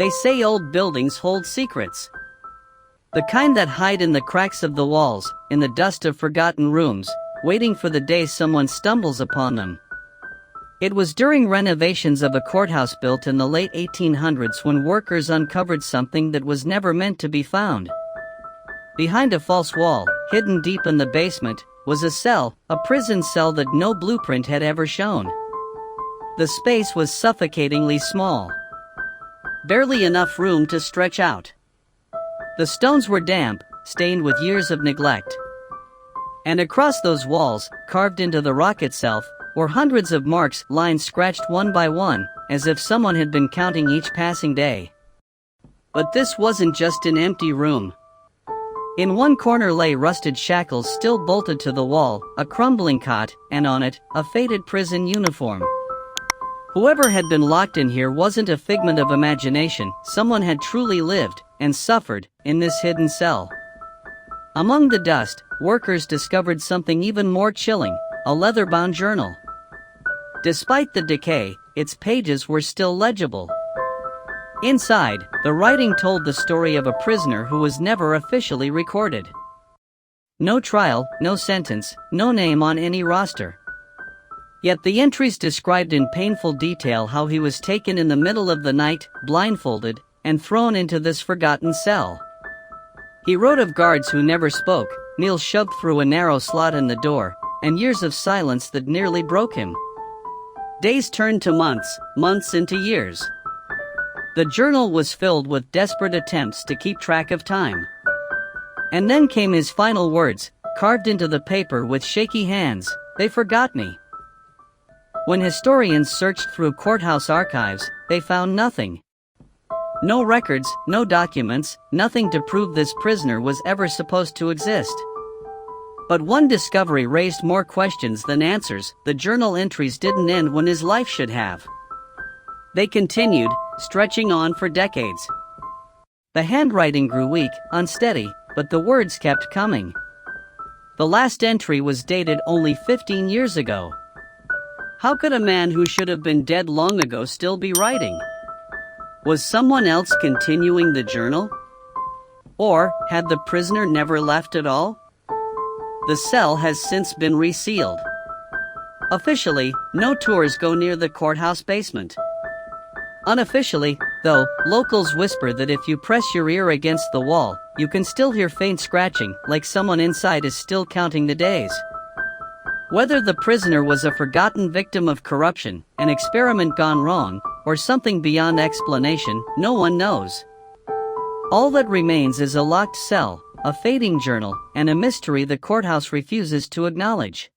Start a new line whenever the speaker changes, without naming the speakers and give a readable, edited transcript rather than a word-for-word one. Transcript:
They say old buildings hold secrets. The kind that hide in the cracks of the walls, in the dust of forgotten rooms, waiting for the day someone stumbles upon them. It was during renovations of a courthouse built in the late 1800s when workers uncovered something that was never meant to be found. Behind a false wall, hidden deep in the basement, was a cell, a prison cell that no blueprint had ever shown. The space was suffocatingly small. Barely enough room to stretch out. The stones were damp, stained with years of neglect. And across those walls, carved into the rock itself, were hundreds of marks, lines scratched one by one, as if someone had been counting each passing day. But this wasn't just an empty room. In one corner lay rusted shackles still bolted to the wall, a crumbling cot, and on it, a faded prison uniform. Whoever had been locked in here wasn't a figment of imagination, someone had truly lived, and suffered, in this hidden cell. Among the dust, workers discovered something even more chilling, a leather-bound journal. Despite the decay, its pages were still legible. Inside, the writing told the story of a prisoner who was never officially recorded. No trial, no sentence, no name on any roster. Yet the entries described in painful detail how he was taken in the middle of the night, blindfolded, and thrown into this forgotten cell. He wrote of guards who never spoke, nails shoved through a narrow slot in the door, and years of silence that nearly broke him. Days turned to months, months into years. The journal was filled with desperate attempts to keep track of time. And then came his final words, carved into the paper with shaky hands, "They forgot me." When historians searched through courthouse archives, they found nothing. No records, no documents, nothing to prove this prisoner was ever supposed to exist. But one discovery raised more questions than answers. The journal entries didn't end when his life should have. They continued, stretching on for decades. The handwriting grew weak, unsteady, but the words kept coming. The last entry was dated only 15 years ago. How could a man who should have been dead long ago still be writing? Was someone else continuing the journal? Or had the prisoner never left at all? The cell has since been resealed. Officially, no tours go near the courthouse basement. Unofficially, though, locals whisper that if you press your ear against the wall, you can still hear faint scratching, like someone inside is still counting the days. Whether the prisoner was a forgotten victim of corruption, an experiment gone wrong, or something beyond explanation, no one knows. All that remains is a locked cell, a fading journal, and a mystery the courthouse refuses to acknowledge.